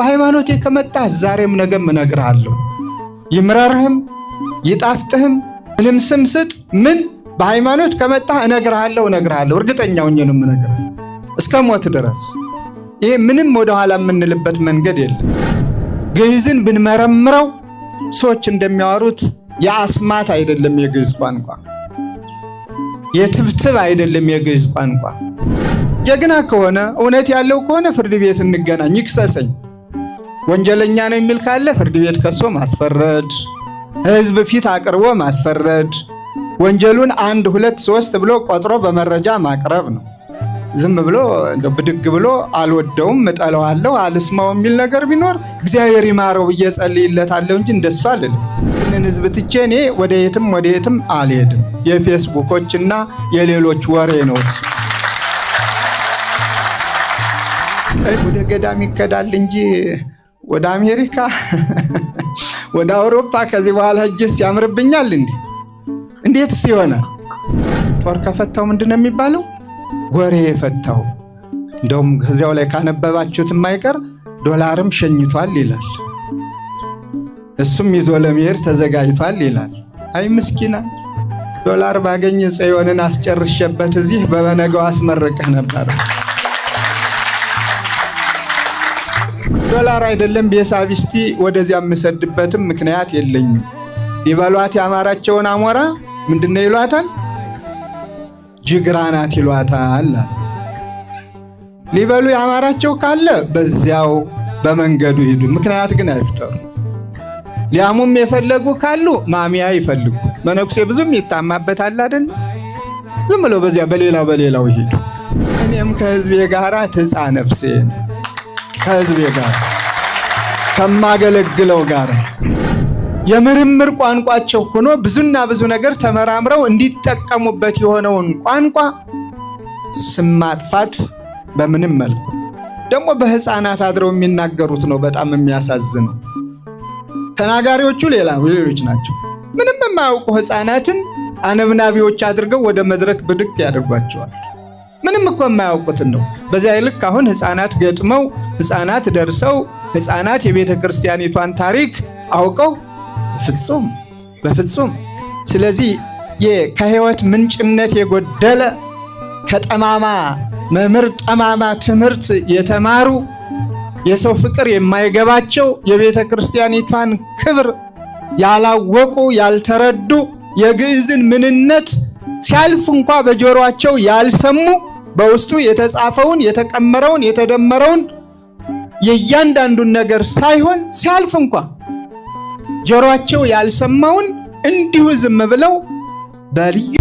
በሃይማኖቴ ከመጣህ ዛሬም ነገም እነግርሃለሁ። ይምረርህም ይጣፍጥህም ምንም ስም ስጥ ምን በሃይማኖት ከመጣህ እነግርሃለሁ እርግጠኛ ሆኜ ነው የምነግርህ እስከ ሞት ድረስ። ይሄ ምንም ወደ ኋላ የምንልበት መንገድ የለም። ግዕዝን ብንመረምረው ሰዎች እንደሚያወሩት የአስማት አይደለም የግዕዝ ቋንቋ፣ የትብትብ አይደለም የግዕዝ ቋንቋ። ጀግና ከሆነ እውነት ያለው ከሆነ ፍርድ ቤት እንገናኝ ይክሰሰኝ። ወንጀለኛ ነው የሚል ካለ ፍርድ ቤት ከሶ ማስፈረድ፣ ህዝብ ፊት አቅርቦ ማስፈረድ፣ ወንጀሉን 1 2 3 ብሎ ቆጥሮ በመረጃ ማቅረብ ነው። ዝም ብሎ ብድግ ብሎ አልወደውም እጠላዋለሁ አልስማው የሚል ነገር ቢኖር እግዚአብሔር ይማረው ብዬ ጸልይለታለሁ እንጂ እንደሱ አልልም። እነን ህዝብ ትቼ እኔ ወደ የትም አልሄድም። የፌስቡኮችና የሌሎች ወሬ ነው እሱ። ወደ ገዳም ይከዳል እንጂ ወደ አሜሪካ ወደ አውሮፓ ከዚህ በኋላ ሄጄስ ያምርብኛል እንዴ? እንዴትስ ይሆናል? ጦር ከፈታው ምንድነው የሚባለው? ጎሬ የፈታው። እንደውም ከዚያው ላይ ካነበባችሁት የማይቀር ዶላርም ሸኝቷል ይላል፣ እሱም ይዞ ለመሄድ ተዘጋጅቷል ይላል። አይ ምስኪና፣ ዶላር ባገኝ ጽዮንን አስጨርሸበት እዚህ በበነጋው አስመርቀህ ነበር። ዶላር አይደለም ቤሳቢስቲ ወደዚያ የምሰድበትም ምክንያት የለኝም። ይበሏት ያማራቸውን አሞራ ምንድነው ይሏታል? ጅግራናት ይሏታል። ሊበሉ ያማራቸው ካለ በዚያው በመንገዱ ሂዱ፣ ምክንያት ግን አይፍጠሩ። ሊያሙም የፈለጉ ካሉ ማሚያ ይፈልጉ። መነኩሴ ብዙም ይታማበታል አይደል? ዝም ብሎ በዚያ በሌላው ሂዱ። እኔም ከህዝቤ ጋራ ትጻ ነፍሴ ከህዝቤ ጋር ከማገለግለው ጋር የምርምር ቋንቋቸው ሆኖ ብዙና ብዙ ነገር ተመራምረው እንዲጠቀሙበት የሆነውን ቋንቋ ስም ማጥፋት በምንም መልኩ ደግሞ በህፃናት አድረው የሚናገሩት ነው። በጣም የሚያሳዝነው ተናጋሪዎቹ ሌሎች ናቸው። ምንም የማያውቁ ህፃናትን አነብናቢዎች አድርገው ወደ መድረክ ብድቅ ያደርጓቸዋል። ምንም እኮ የማያውቁትን ነው። በዚያ ልክ አሁን ህፃናት ገጥመው ህፃናት ደርሰው ህፃናት የቤተ ክርስቲያኒቷን ታሪክ አውቀው በፍጹም። ስለዚህ ከህይወት ምንጭነት የጎደለ ከጠማማ መምህር ጠማማ ትምህርት የተማሩ የሰው ፍቅር የማይገባቸው የቤተ ክርስቲያኒቷን ክብር ያላወቁ ያልተረዱ የግዕዝን ምንነት ሲያልፍ እንኳ በጆሮአቸው ያልሰሙ በውስጡ የተጻፈውን የተቀመረውን የተደመረውን የእያንዳንዱን ነገር ሳይሆን ሲያልፍ እንኳ ጆሮአቸው ያልሰማውን እንዲሁ ዝም ብለው በልዩ